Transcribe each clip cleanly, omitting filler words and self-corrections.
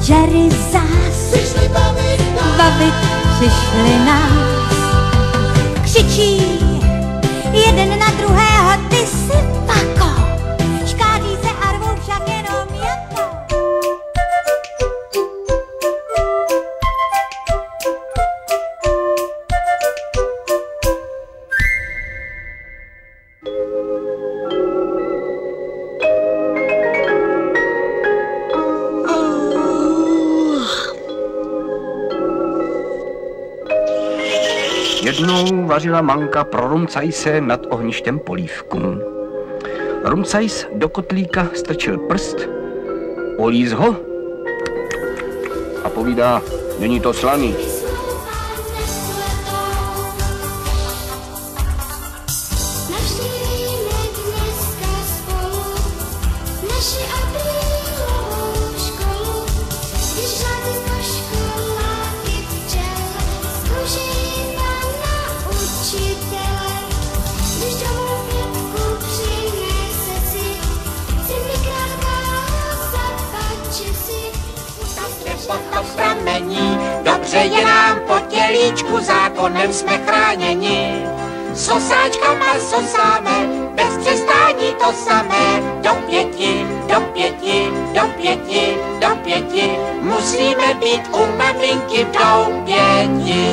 Jerry zás přišli bavit přišli nás. Křičí jeden na druhého, ty jsi pako. Škádí se a rvou však jenom jako. Jednou vařila manka pro Rumcajse nad ohništěm polívku. Rumcajs do kotlíka strčil prst, políz ho a povídá, není to slaný. Dobře je nám po tělíčku, zákonem jsme chráněni. Sosáčkama sosáme, bez přestání to samé. Do 5, do 5, do 5, do 5, musíme být u maminky v doupěti.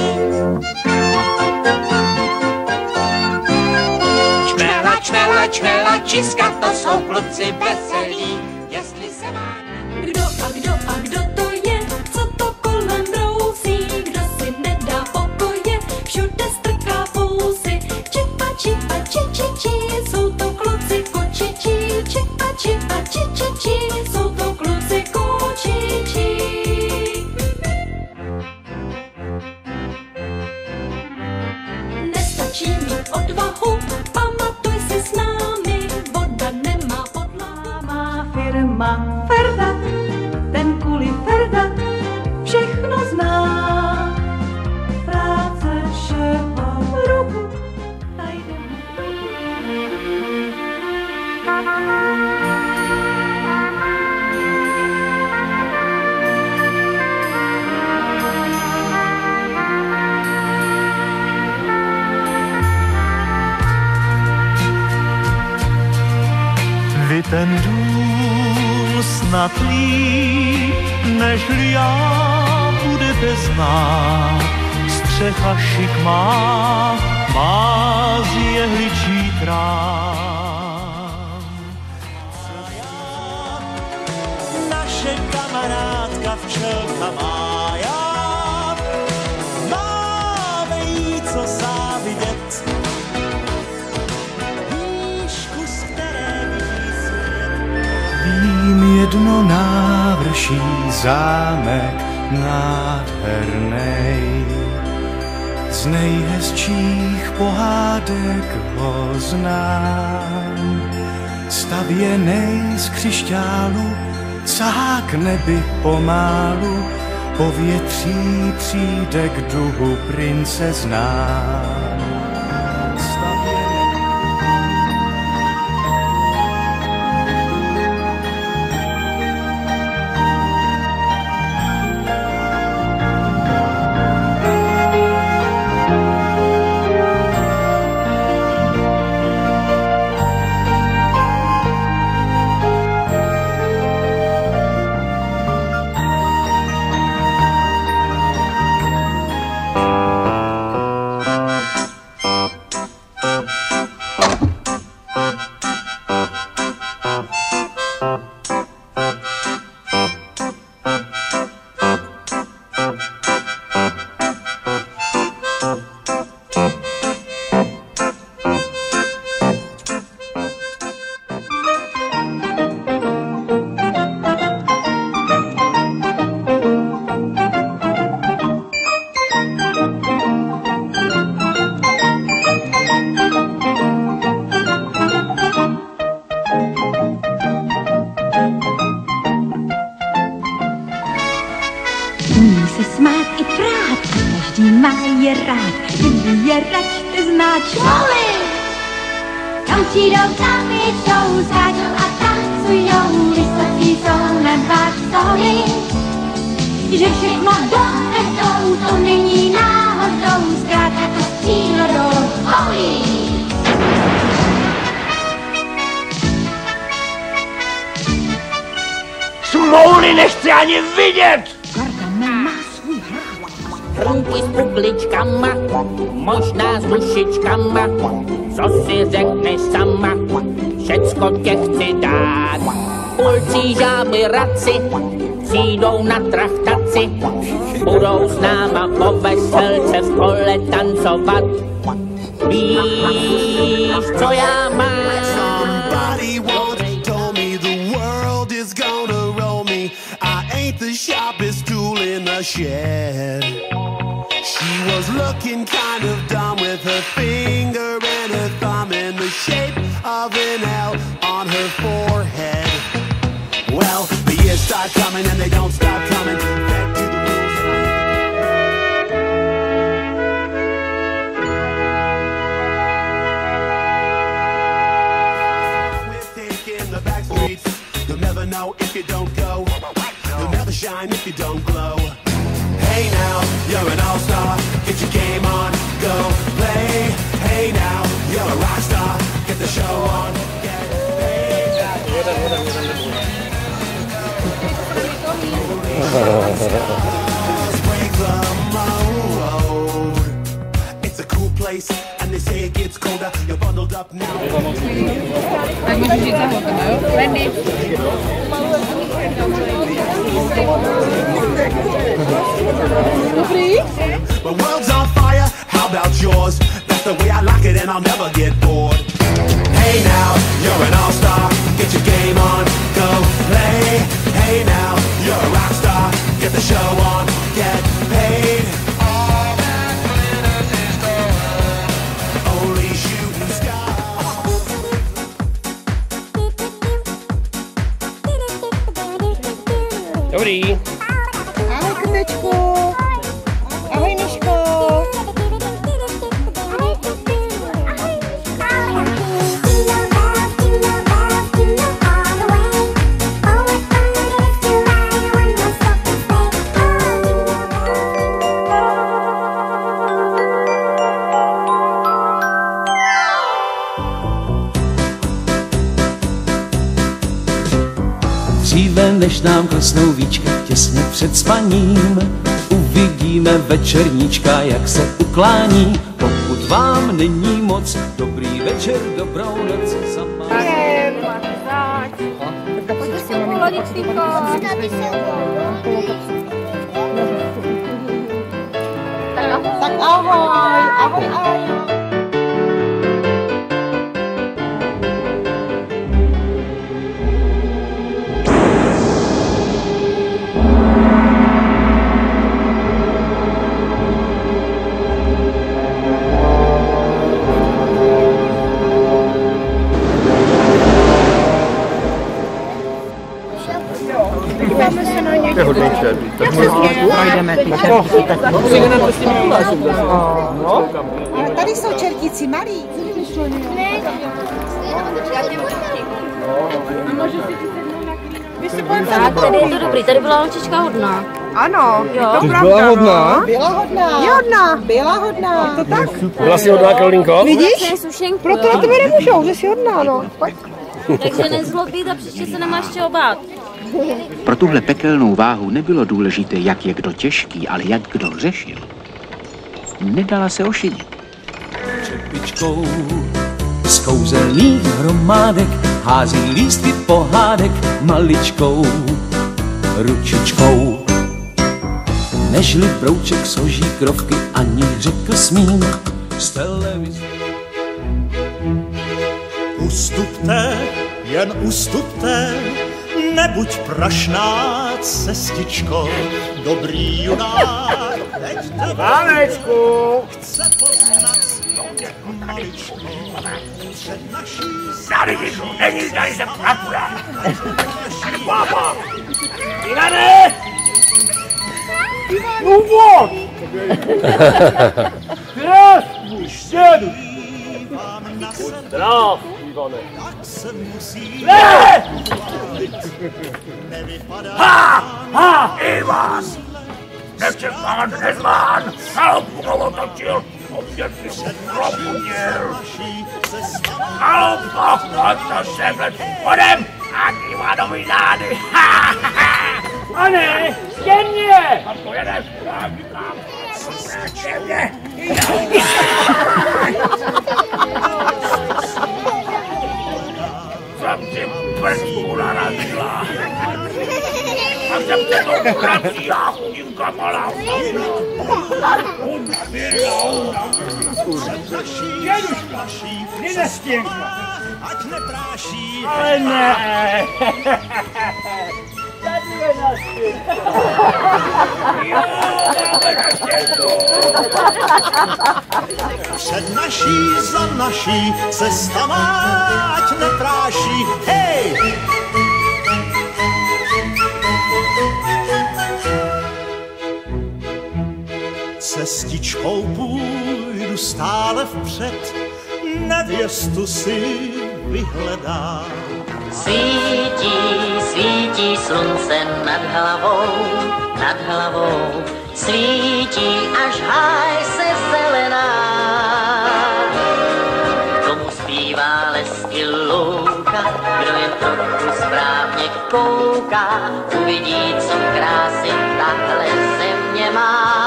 Čmela, čmela, čmela, čiska, to jsou kluci veselí. Jestli se má... Kdo to je, co to kolem brousí, kdo si nedá pokoje, všude strká fousy. Čipa, čipa, či, či, či, jsou to kluci kočičí. Čipa, čipa, či, či, či, jsou to kluci kočičí. Nestačí mít odvahu, pamatuj si s námi, voda nemá podlahu. Má firma Ferda, ten kuli Ferda všechno zná. Práce šéfa ruku najde. Vy ten dům snad líp, nežli já budete znát. Střecha šik má z jehličí trám. Naše kamarádka včelka Mája, máme jí co závidět. Výšku, z které vidí svět. Vím jedno návrší zámek nádhernej. Z nejhezčích pohádek ho znám. Stavěnej z křišťálu, sahá k nebi pomálu, povětří přijde k duhu princezná. Umí se smát i prát, každý má je rád, kdyby je račte znát školy. Tam přijdou sami, jsou skáčou a tancujou, vysocí jsou na 2 stoly. že všechno dovedou, to není náhodou, zkrátka to s přírodou. Holí! Smouly nechci ani vidět! Gargamel má svůj hrad. Hrnky s kukličkama, možná s dušičkama, co si řekneš sama, všecko tě chci dát. Pulcí žáby raci, přijdou na trachtaci, budou s náma po veselce v kole tancovat. Víš, co já mám? Somebody once told me the world is gonna roll me. I ain't the sharpest tool in the shed. She was looking kind of dumb with her finger and her thumb in the shape of an L on her forehead. Well, the years start coming and they don't stop coming. Back to the rules. We're taking the back streets. You'll never know if you don't go. You'll never shine if you don't glow. Hey now, you're an all-star. Get your game on, go play. Hey now, you're a rock star. Get the show on, get paid. Break the mold. It's a cool place, and they say it gets colder. You're bundled up now. Tak můžeš jít za hotem, jo? Ready. Dobrý. My world's on fire, how about yours? That's the way I like it and I'll never get bored. Hey now, you're an all-star. Get your game on, go play. Hey now, you're a rock star. Get the show on, get paid. All that glitters is gold. Only shooting stars. Dobrý. Ahoj, Krtečku. Ahoj, Miško. Dříve než nám klesnou víčka těsně před spaním, uvidíme večerníčka, jak se uklání. Pokud vám není moc, dobrý večer, dobrou noc. Tak ahoj, ahoj, ahoj. Ale tady jsou čertíci malí. Tady je to dobrý, tady byla holčička hodná. Ano, Jo. to pravda. Byla hodná? Byla hodná. Je hodná. Byla hodná. To tak. Byla jsi hodná, Karolinko? Vidíš? Sušenku, Proto na tebe nemůžou, že jsi hodná, no. Pojď. takže nezlobit a příště se nemáš čeho bát. Pro tuhle pekelnou váhu nebylo důležité, jak je kdo těžký, ale jak kdo řešil. Nedala se ošidit. Čepičkou z kouzelných hromádek hází lístky pohádek maličkou ručičkou. Nežli brouček složí krovky, ani řekl smím z televize. Ustupte, jen ustupte, nebuď prašná cestičko, dobrý junák, neďte Vánečku! chce poznat svoje maličko, před naší Tady jdu, není tady jsem akurát! Pápa! Ivane! No vod! Teraz už sedu! Zdrav, Ivane! tak se musí Ne! nevypadá Ha! Ha! I vás! nečekán nezván, Chalupku otočil, obětný probudil. Chalupko, pojď se vlec spodem a Ivanovi zády. A ne, ke mně! A pojedeš, já říkám, ke mně. Jsem si prsku narazila. A jsem se to prací a chudinka malá. Děduška, kdy nestěnka, ať nepráší. Ale ne. Tady je nastěnka. Jo, máme nastěnku. Před naší, za naší cestama, ať nepráší. Hej! Cestičkou půjdu stále vpřed, nevěstu si vyhledám. Svítí, svítí slunce nad hlavou, svítí až háj se zelená. K tomu zpívá les i louka, kdo jen trochu správně kouká, uvidí, co krásy tahle země má.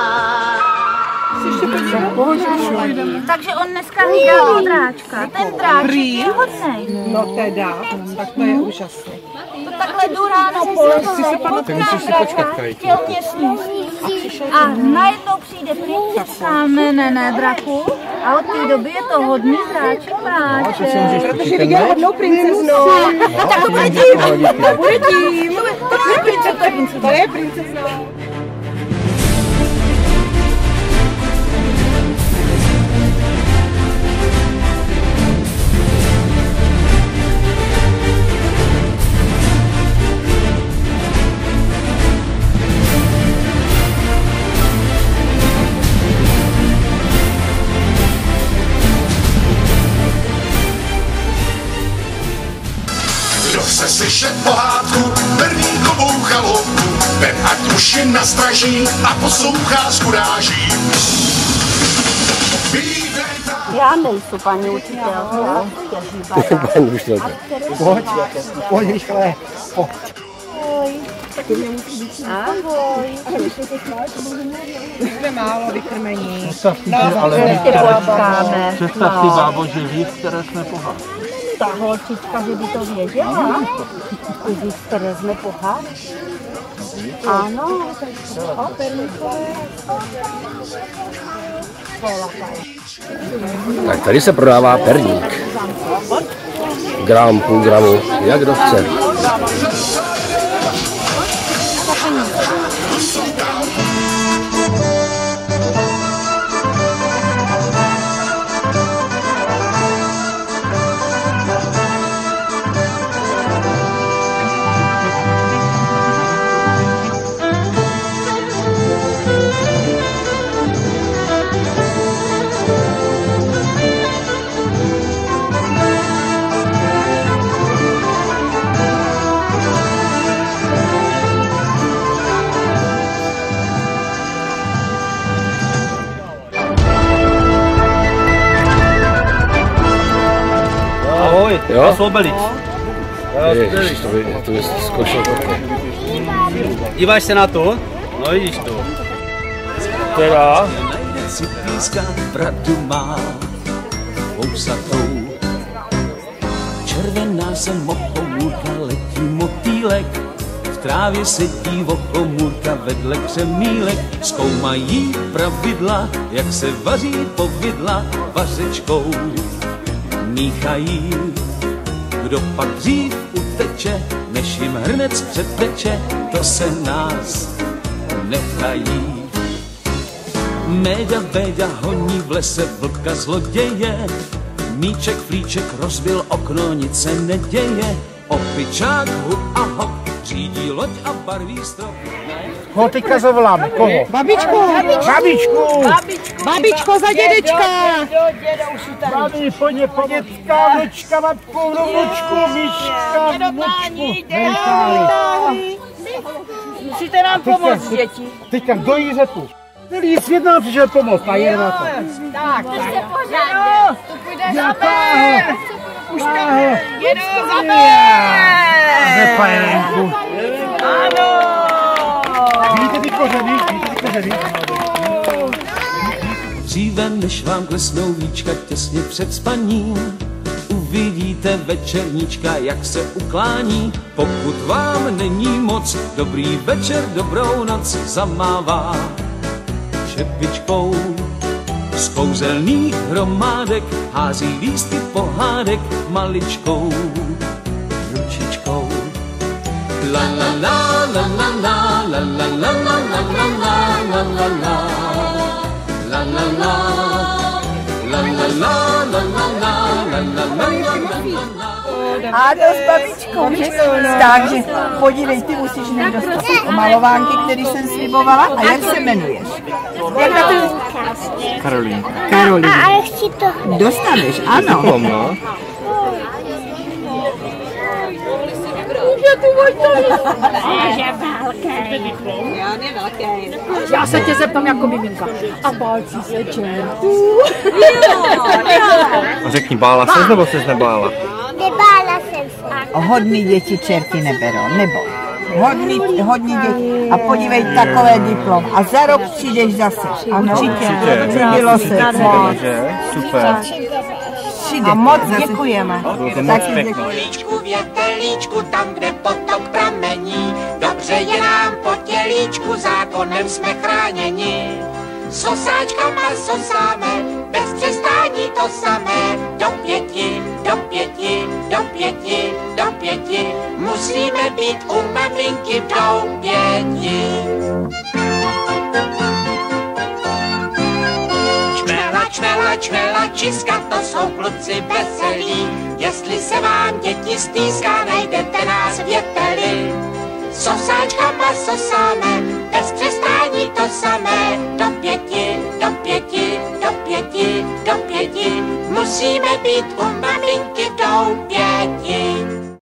Takže on dneska hlídá modráčka. Ten dráček je hodnej. No teda, tak to je úžasné. To takhle jdu ráno po lese, potká dráčka, chtěl mě sníst. A najednou přijde princ, ne, draku. A od té doby je to hodný dráček práček. Protože viděl hodnou princeznu. No tak to bude tím. To bude tím. To je princezna. Chce slyšet pohádku, Berlínkovou chaloupku, ten ať už je na straží a poslouchá s kuráží. Já nejsou paní učitelka. Paní učitelka. Pojď rychle. Ahoj. Už jsme málo vykrmení. Představ si, bábo, že víc, které jsme pohádali. Ta holčička, že by to věděla? Ty víc, které jsme pohádali? Ano. Tak tady se prodává perník. Gram, půl gramu, jak kdo chce. Jo? Obelix. Ježiš, to je zkoušel také. Díváš se na to? No vidíš to. Teda? Najde si píska, pravdu má vousatou. Červená se mochomůrka, letí motýlek. V trávě sedí vochomůrka vedle křemílek. Zkoumají pravidla, jak se vaří povidla vařečkou. Míchají, kdo pak dřív uteče, než jim hrnec předteče, to se nás nechají. Méďa Béďa honí v lese vlka zloděje, míček flíček rozbil okno, nic se neděje, opičák hu a hop, řídí loď a barví strop. Koho teďka zavoláme? Koho? Babičku! Babičku! Babičko za dědečka! Babi, po dětka, vnučka, matku, vnučku, míčka, vnučku. Musíte nám nám pomoct, děti. Teďka dojí řepu. Celý svět nám přišel pomoct a je na to. Tak, Už se pořádně. To půjde za páho. Už to jedou za Řepa je venku. Ano. Vidíte ty kořeny? Dříve než vám klesnou víčka těsně před spaním, uvidíte večerníčka, jak se uklání. Pokud vám není moc, dobrý večer, dobrou noc zamává šepičkou. Z kouzelných hromádek hází lístky pohádek maličkou ručičkou. La la la la la la la la la la la la la la. La la la, la la la, la la la, la la la. Ádo s babičkou, takže podívej, ty musíš mít dostatek malovánky, který jsem slibovala. A jak se jmenuješ? Jak na to? Karolínka. Karolínka. A ještě to. Dostaneš, ano. Je tu je velký. Já je velký. Já se tě zeptám jako miminka. A bálcí se čertů. A řekni, bála ses nebo ses nebála? Nebála jsem se. Hodný děti čerty neberou, nebo hodný děti. A podívej, takové diplom. A za rok přijdeš zase. Určitě. Bylo se. Super. A moc děkujeme. Kulíčku, větelíčku, tam, kde potok pramení, dobře je nám po tělíčku, zákonem jsme chráněni. Sosáčkama sosáme, bez přestání to samé, do 5, do 5, do 5, do 5, musíme být u maminky v doupěti. Čmelačiska, to jsou kluci veselí, jestli se vám děti stýská, najdete nás v Věteli. Sosáčkama sosáme, bez přestání to samé, do 5, do 5, do 5, do 5, musíme být u maminky v doupěti.